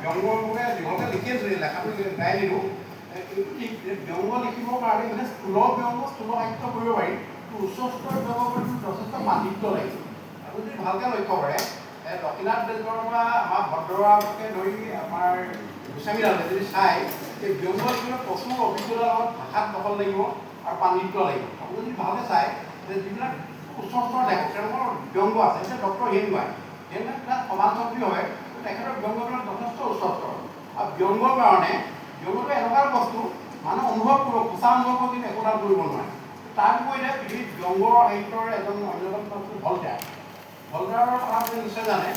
ব্যংগবোৰে যিভাৱে লিখি আছোঁ লেখাটো গাই দিলোঁ এইটো ঠিক ব্যংগ লিখিবৰ কাৰণে মানে স্থূল ব্যংগ স্থূল সাহিত্য কৰিব পাৰি উচ্চ স্তৰৰ ব্যংগ কৰিব যথেষ্ট পাণ্ডিত্য লাগিব আপুনি যদি ভালকৈ লক্ষ্য কৰে লক্ষ্মীনাথ বেজবৰুৱাৰ পৰা আমাৰ ভদ্ৰৰাকে ধৰি আমাৰ গোস্বামীদালে যদি চাই যে ব্যংগ লিখিবলৈ প্ৰচুৰ অভিজ্ঞতাৰ লগত ভাষাত দখল লাগিব আৰু পাণ্ডিত্য লাগিব আপুনি যদি ভালকৈ চাই যে যিবিলাক উচ্চ স্তৰৰ লেখক তেওঁলোকৰ ব্যংগ আছে এতিয়া ডক্টৰ হেনৱাই তাত সমাজতন্ত্ৰী হয় তেখেতৰ ব্যংগবিলাক যথেষ্ট উচ্চ স্তৰৰ আৰু ব্যংগৰ কাৰণে ব্যংগটো এনেকুৱা বস্তু মানুহে অনুভৱ কৰিব সঁচা অনুভৱ কৰি কিন্তু একোটা কৰিব নোৱাৰে তাৰ বিপৰীতে পৃথিৱীত ব্যংগ সাহিত্যৰ এজন অন্যতম বস্তু ভলটায়াৰৰ কথা আপুনি নিশ্চয় জানে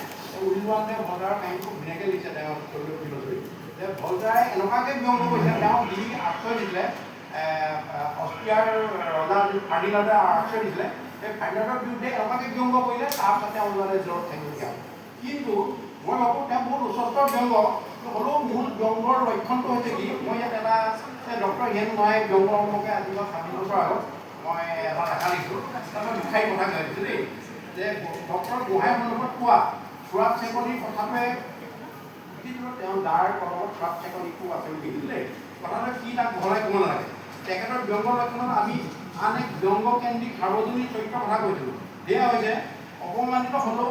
উইলিয়ামে ভলটায়াৰৰ কাহিনী খুব ধুনীয়াকৈ লিখিছে তেওঁ ফিলচফি যে ভলটায়াৰে এনেকুৱাকৈ ব্যংগ কৰিছে তেওঁ যি আশ্ৰয় দিছিলে অষ্ট্ৰিয়াৰ ৰজা ফাৰ্ডিনাণ্ডে আশ্ৰয় দিছিলে সেই ফাৰ্ডিনাণ্ডৰ বিৰুদ্ধে এনেকুৱাকৈ ব্যংগ কৰিলে তাৰপিছত তেওঁ জোৰত থাকিবলগীয়া হ'ল কিন্তু মই ভাবোঁ তেওঁ বহুত উচ্চস্তৰ ব্যংগ হ'লেও মূল ব্যংগৰ লক্ষণটো হৈছে কি মই ইয়াত এটা ডক্টৰ হেন মই ব্যংগ সম্পৰ্কে আজি 26 বছৰ আগত মই এটা লেখা লিখিছোঁ তাত মই লিখাই কথা কৈছোঁ দেই যে ডক্টৰ গোহাঁই সন্দৰ্ভত কোৱা চোৰাত চেকনিৰ কথাটোৱে তেওঁ যাৰ কলমত চোৰাত চেকনিকো আছে বুলি লিখিছিল দেই কথাটো কি তাক বহলাই ক'ব নালাগে তেখেতৰ ব্যংগ লক্ষণত আমি আন এক ব্যংগকেন্দ্ৰিক সাৰ্বজনীন চৰিত্ৰৰ কথা কৈছিলোঁ সেয়া হৈছে অপমানিত হ'লেও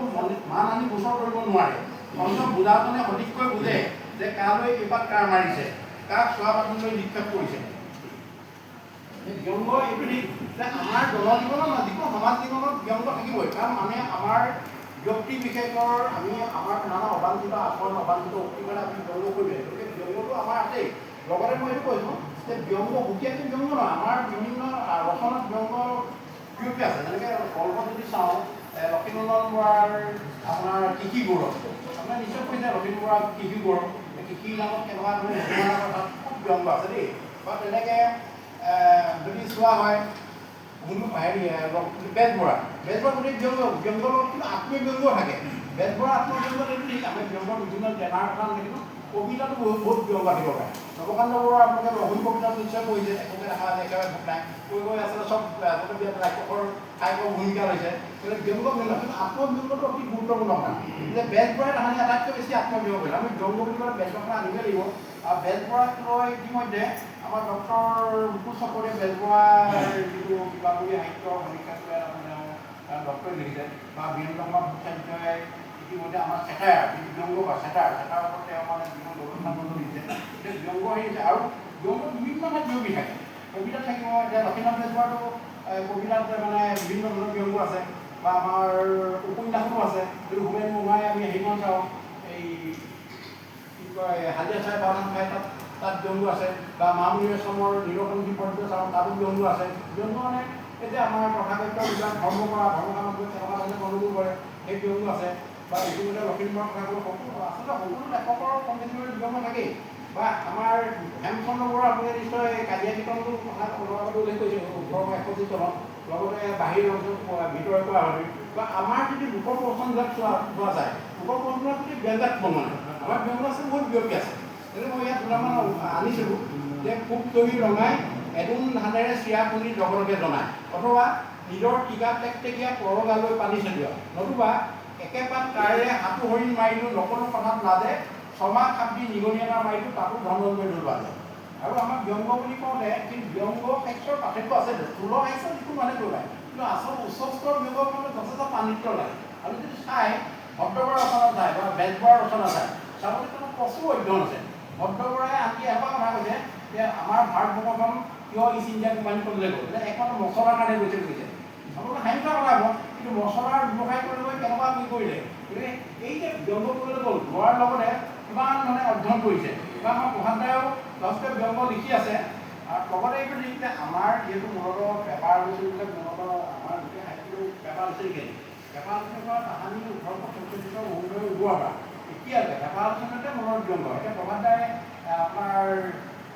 মান আনি গোচৰ কৰিব নোৱাৰে অন্য বুজাজনে সঠিককৈ বুজে যে কালৈ এইবাৰ কাৰ মাৰিছে কাক চোৱা পাতলৈ নিক্ষেপ কৰিছে ব্যংগ এইটো ঠিক যে আমাৰ জনজীৱনত যিকোনো সমাজ জীৱনত ব্যংগ থাকিবই কাৰণ মানে আমাৰ ব্যক্তি বিশেষৰ আমি আমাৰ নানা অবাঞ্ছিত আচৰণ অবাঞ্ছিত উক্তিবিলাক আমি ব্যংগ কৰিলে গতিকে ব্যংগটো আমাৰ আছেই লগতে মই এইটো কৈছোঁ যে ব্যংগ সুকীয়াকৈ ব্যংগ নহয় আমাৰ বিভিন্ন ৰচনাত ব্যংগ বিয়পি আছে যেনেকৈ গল্প যদি চাওঁ লক্ষ্মীনন্দন বৰাৰ আপোনাৰ কৃষি গৌৰৱ আপোনাৰ নিশ্চয় কৈছে লক্ষ্মীনন্দন বৰাৰ কৃষি গৌৰৱ কৃষিৰ নামত কেনেকুৱা ধৰণৰ কথাত খুব ব্যংগ আছে দেই বা তেনেকৈ যদি চোৱা হয় হেৰি বেজবৰা গোটেই ব্যংগ লগত কিন্তু আত্মব্যংগ থাকে বেজবৰা আত্মব্যংগ ঠিক আমি ব্যংগৰ বিভিন্ন জেনাৰ কথা দেখিলোঁ কবিতাটো বহুত ব্যংগ আহিব পাৰে নৱকান্ত বৰুৱা আপোনালোকে ৰঘুন কবিতা নিশ্চয় পঢ়িছে একোকে দেখা একেবাৰে ভোক নাই কৈ কৈ আচলতে চব ৰাক্ষসৰ ঠাইকৰ ভূমিকা লৈছে গতিকে ব্যংগ কিন্তু আত্মব্যংগটো অতি গুৰুত্বপূৰ্ণ কথা যে বেজবৰাই তাহানি আটাইতকৈ বেছি আত্মব্যংগ কৰিলে আমি ব্যংগ বুলি ক'লে বেজবৰা আনিবই লাগিব আৰু বেজবৰাক লৈ ইতিমধ্যে আমাৰ ডক্টৰ মুকুল চক্ৰৱৰ্তীয়ে বেজবৰাৰ যিটো কিবাকিবি সাহিত্য সমীক্ষা কৰি ডক্টৰে লিখিছে বা বীৰেন্দ্ৰ কুমাৰ ভট্টাচাৰ্যই ইতিমধ্যে আমাৰ চেটাৰ ব্যংগ বা চেটাৰৰ ওপৰত তেওঁ মানে যিবোৰ গৱেষণা লিখিছে সেই ব্যংগ আহিছে আৰু ব্যংগ বিভিন্ন ঠাইত বিয়পি থাকে কবিতাত থাকিব এতিয়া লক্ষ্মীনাথ বেজবৰাটো কবিতাত মানে বিভিন্ন ধৰণৰ ব্যংগ আছে বা আমাৰ উপন্যাসতো আছে যদি হোমেন বৰগোহাঁই আমি হেৰিখন চাওঁ এই কি কয় হাজিৰা চাই বাগান খাই তাত ব্যংগ আছে বা মামনি ৰয়ছমৰ নীলকণ্ঠী পৰ্যায় চাওঁ তাতো ব্যংগ আছে ব্যংগ মানে এতিয়া আমাৰ তথাকথিত যিবিলাক ধৰ্ম কৰা ধৰ্মকামত গৈ কেনেকুৱা ধৰণে গণ্ডগোল কৰে সেই ব্যংগ আছে বা ইতিমধ্যে লক্ষ্মীনন্দনৰ কথা ক'লোঁ আচলতে সকলো লেখকৰ কণ্টেম্পৰেৰী ব্যংগ থাকেই বা আমাৰ হেমচন্দ্ৰ বৰুৱা আপুনি নিশ্চয় কাজিয়া কীৰ্তনটো কথা উল্লেখ কৰিছে 1861 চনত লগতে বাহিৰ অঞ্চল ভিতৰে পৰা হয় বা আমাৰ যদি লোকৰ প্ৰশ্নবিলাক চোৱা যায় লোকৰ প্ৰশ্নবিলাক যদি ব্যংগাত্মক মানে আমাৰ ব্যংগ আছে বহুত বিয়পি আছে গতিকে মই ইয়াত দুটামান আনিছিলোঁ যে খুব তৰি ৰঙাই এদোন ধানেৰে চিৰা খুন্দি জগতকে জনায় অথবা নিজৰ টিকা টেকটেকীয়া পৰগালৈ পানী ছটিওৱা নতুবা একেপাত কাৰেৰে হাতু হৰিণ মাৰিলোঁ নকলো কথাত লাজে ছমাহ খাপি নিগনি এটা মাৰিলোঁ তাতো ধনঞ্জয় দৌল বাজে আৰু আমাৰ ব্যংগ বুলি কওঁতে কিন্তু ব্যংগ সাহিত্যৰ পাৰ্থক্য আছে স্থূল সাহিত্য যিটো মানে কৰিব কিন্তু আচল উচ্চস্তৰ ব্যংগ মানে যথেষ্ট পাণ্ডিত্য লাগে আৰু যদি চাই ভদ্ৰবৰাৰ ৰচনা চায় বা বেজবৰাৰ ৰচনা চায় চাবলৈ কোনো প্ৰচুৰ অধ্যয়ন আছে ভদ্ৰবৰাই আনকি এবাৰ কথা কৈছে যে আমাৰ ভাৰতবৰ্ষখন কিয় ইষ্ট ইণ্ডিয়া কোম্পানী কৰিবলৈ গ'ল যে একমাত্ৰ মছলাৰ কাৰণে গৈছে বুলিছে আপোনালোকে হাঁহিটা কথা হ'ব কিন্তু মছলাৰ ব্যৱসায় কৰিবলৈ কেনেকুৱা কি কৰিলে গতিকে এই যে ব্যংগ কৰিবলৈ গ'ল লোৱাৰ লগতে কিমান মানে অধ্যয়ন কৰিছে বা আমাৰ প্ৰধানদায়ো যথেষ্ট ব্যংগ লিখি আছে আৰু লগতে এইটো লিখিছে আমাৰ যিহেতু মূলতঃ পেপাৰ আলোচনীবিলাক মূলতঃ আমাৰ গোটেই সাহিত্যটো পেপাৰ আলোচনী খেলি পেপাৰ আলোচনী কৰা তাহানি 1864 অৰুণোদয় ওলোৱাৰ পৰা এতিয়ালৈকে পেপাৰ আলোচনীতে মূলৰ ব্যংগ এতিয়া প্ৰভাতদাই আপোনাৰ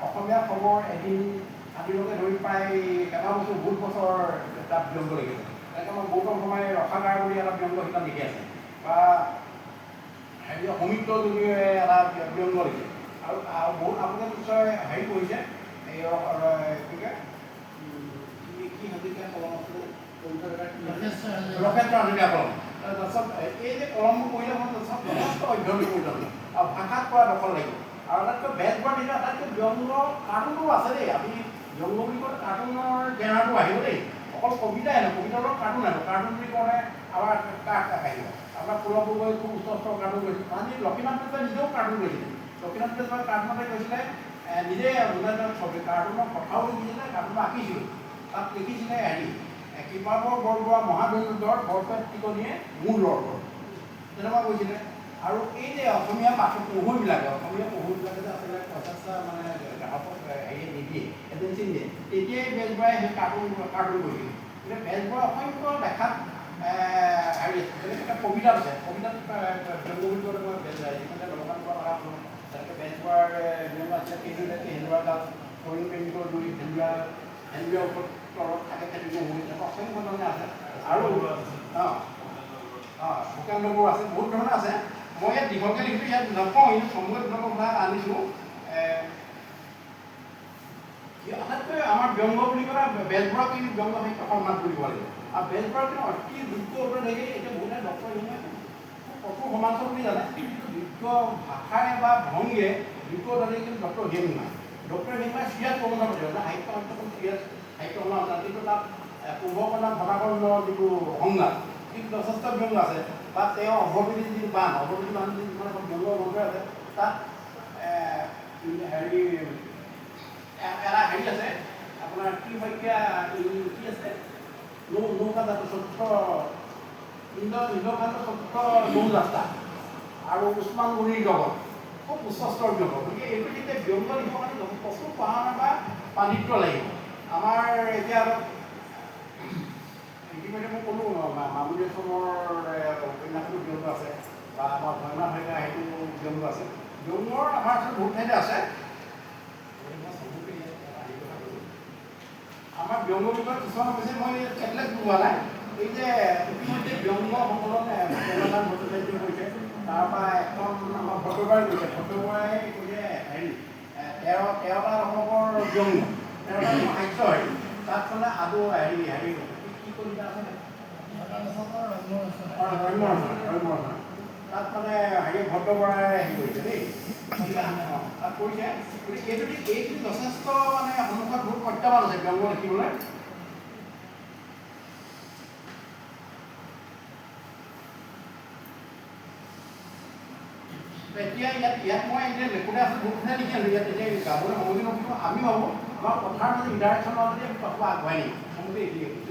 অসমীয়া খবৰ এদিন আদিলৈকে ধৰি প্ৰায় এটা বছৰ বহুত বছৰ তাত ব্যংগ লিখিছে তেনেকৈ আমাৰ গৌতম শৰ্মাই ৰসাগাৰ বুলি এটা ব্যংগ শিতান লিখি আছে বা হেৰি সমিত্ৰ যুগীয়ে এটা ব্যংগ লিখে আৰু বহুত আপোনালোকে নিশ্চয় হেৰি কৰিছে এই কি হাজৰিকা কলম আছিলে ৰকেশ্বৰ হাজৰিকা কলম তাৰপিছত এই যে কলমবোৰ কৰিলে মই যথেষ্ট অধ্যয়ন কৰিলোঁ ভাষাত কৰা দখল লাগিব আৰু আটাইতকৈ বেজবুৱাৰ দিলে আটাইতকৈ ব্যংগ কাৰ্টুনো আছে দেই আমি ব্যংগ বুলি ক'লে কাৰ্টুনৰ জেনাৰটো আহিব দেই অকল কবিতাই নহয় কবিতাৰ লগত কাৰ্টুন আহিব কাৰ্টুন বুলি ক'লে আমাৰ কাক আহিব আপোনাৰ ফুলৰ গগৈ খুব উচ্চ স্তৰৰ কাৰ্টুন কৰিছিল মানে লক্ষ্মীনাথ বেজবৰুৱাই নিজেও কাৰ্টুন কৰিছিলে লক্ষ্মীনাথ বেজবৰুৱাই কাৰ্টুনতে কৈছিলে নিজে ছবি কাৰ্টুনৰ কথাও লিখিছিলে কাৰ্টুনটো আঁকিছিলোঁ তাত লিখিছিলে হেৰি কৃপাবৰ বৰবৰুৱা মহাধনুৰ্ধৰ বৰপেট টিকনিয়ে মোৰ লৰকৰ তেনেকুৱা কৈছিলে আৰু এই যে অসমীয়া পঢ়ুবিলাকে যে আচলতে পইচা মানে গ্ৰাহকক হেৰি নিদিয়ে এজেঞ্চি নিদিয়ে তেতিয়াই বেজবৰুৱাই সেই কাৰ্টুন কৰিছিল কিন্তু বেজবৰুৱাই অসংখ্য দেখাত হেৰি এটা কবিতাত আছে কবিতাত ব্যংগ বুলি ক'লে মই যিখনতে লগান কৰা কথা শুনো তেনেকৈ বেজবৰুৱাৰ ব্যংগ আছিলে হেন্দুৱা গাল হৰিণ প্ৰেমিকৰ দুই হেন্দুৱাৰ ওপৰত তলত থাকে খেলিব হৈ তেনেকুৱা অসংখ্য ধৰণে আছে আৰু ভূপেন্দ্ৰবোৰ আছে বহুত ধৰণৰ আছে মই ইয়াত দীঘলকৈ লিখিছোঁ ইয়াত নকওঁ কিন্তু সময়ত কথা আনিছোঁ আটাইতকৈ আমাৰ ব্যংগ বুলি ক'লে বেজবৰুৱাক কিন্তু ব্যংগ সাহিত্য সন্মান কৰিব লাগিব আৰু বেজবৰুৱাৰ কিন্তু অতি যোগ্য ওপৰত থাকি এতিয়া বহুতে ডক্টৰ হিমে কঠোৰ সমালোচক বুলি জানে কিন্তু যোগ্য ভাষাৰে বা ভংগীৰে যোগ্য জানে কিন্তু ডক্টৰ হিম নাই ডক্টৰ হিমাই চিৰিয়াছ প্ৰবন্ধ কৰিছে সাহিত্য সত্যখন চিৰিয়াছ সাহিত্য সমালোচনা কিন্তু তাত পূৰ্বকন্যা ভটাকৰ্ণৰ যিটো সংজ্ঞা কিন্তু যথেষ্ট ব্যংগ আছে বা তেওঁ অভৱিনী যিটো বান যিটো মানে ব্যংগ গ্ৰন্থ আছে তাত হেৰি এটা হেৰি আছে আপোনাৰ কি শইকীয়া কি আছে নৌকাজাত চতুৰ্থ ইন্দ্ৰকান্ত চতুৰ্থ নৌযাত্ৰা আৰু উছমান গনিৰ জগত খুব উচ্চ স্তৰৰ ব্যংগ গতিকে এইটো যেতিয়া ব্যংগ লিখিব কাৰণে প্ৰচুৰ পঢ়া বা পাণ্ডিত্য লাগিব আমাৰ এতিয়া অলপ ইতিমধ্যে মই ক'লোঁ মামুনি অসমৰ উপন্যাসটো ব্যংগ আছে বা আমাৰ ভয়না ভয়না সেইটো ব্যংগ আছে ব্যংগৰ আমাৰ আচলতে বহুত ঠাইতে আছে আমাৰ ব্যংগ বিষয়ত কিছুমান হৈছে মই কেটলেগ লোৱা নাই এই যে ইতিমধ্যে ব্যংগ সংকলন প্ৰেমনাথ ভট্টাচাৰ্যই কৰিছে তাৰপৰা এখন আমাৰ ভট্টবৰাই কৈছে ভট্টবৰাই কৈছে হেৰি 13টা দশকৰ ব্যংগ 13টা সাহিত্য হেৰি তাত মানে আৰু হেৰি কি কবিতা আছে ৰম্য তাত মানে হেৰি ভট্টবৰাই হেৰি কৰিছে দেই তাত কৰিছে গতিকে এইখিনি যথেষ্ট মানে সন্মুখত বহুত প্ৰত্যাহ্বান আছে ব্যংগ লিখিবলৈ এতিয়া ইয়াত মই এতিয়া লেখোতে আছে বহুত কথা লিখি আছোঁ ইয়াত এতিয়া গাবলৈ সময় নকৰিব আমি ভাবোঁ আমাৰ কথাৰ মাজে ইণ্টাৰেকশ্যনৰ মাজে আগুৱাই নিম সময় এইখিনি